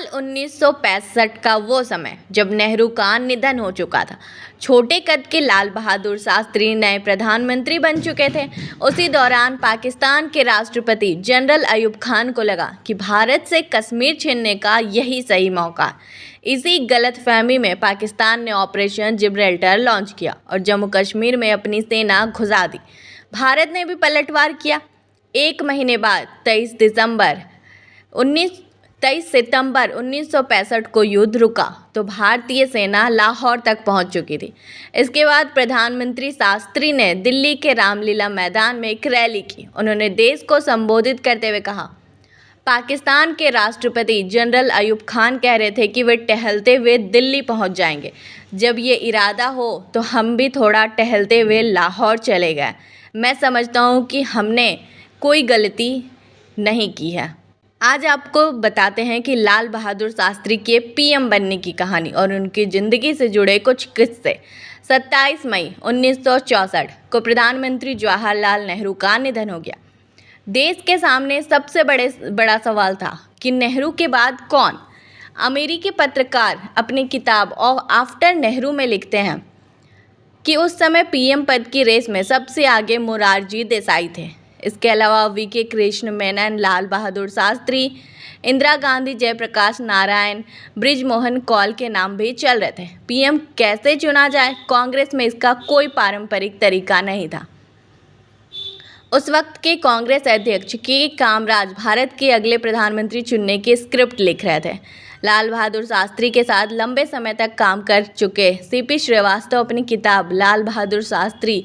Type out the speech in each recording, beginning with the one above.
साल 1965 का वो समय जब नेहरू का निधन हो चुका था। छोटे कद के लाल बहादुर शास्त्री नए प्रधानमंत्री बन चुके थे। उसी दौरान पाकिस्तान के राष्ट्रपति जनरल अयूब खान को लगा कि भारत से कश्मीर छीनने का यही सही मौका है। इसी गलतफहमी में पाकिस्तान ने ऑपरेशन जिब्राल्टर लॉन्च किया और जम्मू कश्मीर में अपनी सेना घुसा दी। भारत ने भी पलटवार किया। एक महीने बाद 23 सितंबर 1965 को युद्ध रुका तो भारतीय सेना लाहौर तक पहुंच चुकी थी। इसके बाद प्रधानमंत्री शास्त्री ने दिल्ली के रामलीला मैदान में एक रैली की। उन्होंने देश को संबोधित करते हुए कहा, पाकिस्तान के राष्ट्रपति जनरल अयूब खान कह रहे थे कि वे टहलते हुए दिल्ली पहुंच जाएंगे। जब ये इरादा हो तो हम भी थोड़ा टहलते हुए लाहौर चले गए। मैं समझता हूं कि हमने कोई गलती नहीं की है। आज आपको बताते हैं कि लाल बहादुर शास्त्री के पीएम बनने की कहानी और उनकी ज़िंदगी से जुड़े कुछ किस्से। 27 मई 1964 को प्रधानमंत्री जवाहरलाल नेहरू का निधन हो गया। देश के सामने सबसे बड़ा सवाल था कि नेहरू के बाद कौन। अमेरिकी पत्रकार अपनी किताब आफ्टर नेहरू में लिखते हैं कि उस समय पीएम पद की रेस में सबसे आगे मोरारजी देसाई थे। इसके अलावा वीके कृष्ण मेनन, लाल बहादुर शास्त्री, इंदिरा गांधी, जयप्रकाश नारायण, बृजमोहन कौल के नाम भी चल रहे थे। पीएम कैसे चुना जाए, कांग्रेस में इसका कोई पारंपरिक तरीका नहीं था। उस वक्त के कांग्रेस अध्यक्ष के कामराज भारत के अगले प्रधानमंत्री चुनने की स्क्रिप्ट लिख रहे थे। लाल बहादुर शास्त्री के साथ लंबे समय तक काम कर चुके सीपी श्रीवास्तव अपनी किताब Lal Bahadur Shastri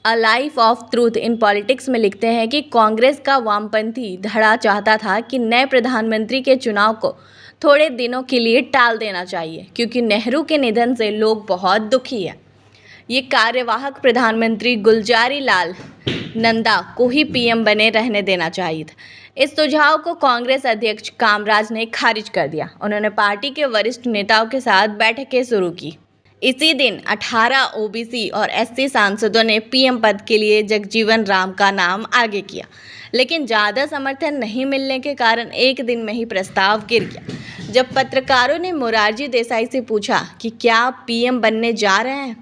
a life of truth in politics में लिखते हैं कि कांग्रेस का वामपंथी धड़ा चाहता था कि नए प्रधानमंत्री के चुनाव को थोड़े दिनों के लिए टाल देना चाहिए, क्योंकि नेहरू के निधन से लोग बहुत दुखी हैं। ये कार्यवाहक प्रधानमंत्री गुलजारी लाल नंदा को ही पीएम बने रहने देना चाहिए था। इस सुझाव को कांग्रेस अध्यक्ष कामराज ने खारिज कर दिया। उन्होंने पार्टी के वरिष्ठ नेताओं के साथ बैठकें शुरू की। इसी दिन 18 ओबीसी और एससी सांसदों ने पीएम पद के लिए जगजीवन राम का नाम आगे किया, लेकिन ज़्यादा समर्थन नहीं मिलने के कारण एक दिन में ही प्रस्ताव गिर गया। जब पत्रकारों ने मोरारजी देसाई से पूछा कि क्या आप पीएम बनने जा रहे हैं,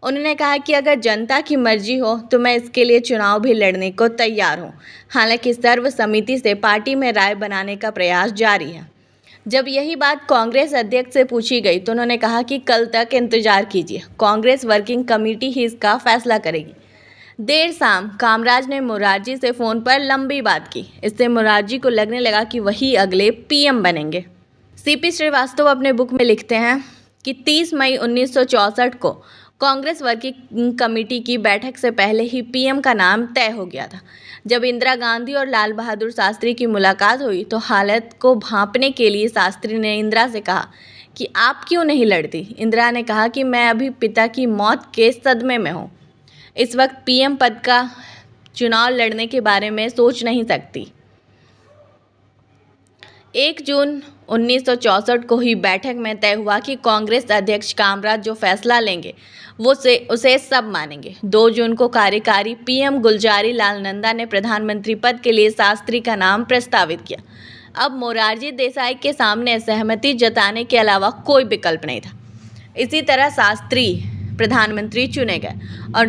उन्होंने कहा कि अगर जनता की मर्जी हो तो मैं इसके लिए चुनाव भी लड़ने को तैयार हूँ। हालांकि सर्वसम्मति से पार्टी में राय बनाने का प्रयास जारी है। जब यही बात कांग्रेस अध्यक्ष से पूछी गई तो उन्होंने कहा कि कल तक इंतजार कीजिए, कांग्रेस वर्किंग कमेटी ही इसका फैसला करेगी। देर शाम कामराज ने मोरारजी से फ़ोन पर लंबी बात की। इससे मोरारजी को लगने लगा कि वही अगले पीएम बनेंगे। सीपी श्रीवास्तव अपने बुक में लिखते हैं कि 30 मई 1964 को कांग्रेस वर्किंग कमेटी की बैठक से पहले ही पीएम का नाम तय हो गया था। जब इंदिरा गांधी और लाल बहादुर शास्त्री की मुलाकात हुई तो हालत को भांपने के लिए शास्त्री ने इंदिरा से कहा कि आप क्यों नहीं लड़ती। इंदिरा ने कहा कि मैं अभी पिता की मौत के सदमे में हूँ, इस वक्त पीएम पद का चुनाव लड़ने के बारे में सोच नहीं सकती। 1 जून 1964 को ही बैठक में तय हुआ कि कांग्रेस अध्यक्ष कामराज जो फैसला लेंगे उसे सब मानेंगे। 2 जून को कार्यकारी पीएम गुलजारी लाल नंदा ने प्रधानमंत्री पद के लिए शास्त्री का नाम प्रस्तावित किया। अब मोरारजी देसाई के सामने सहमति जताने के अलावा कोई विकल्प नहीं था। इसी तरह शास्त्री प्रधानमंत्री चुने गए और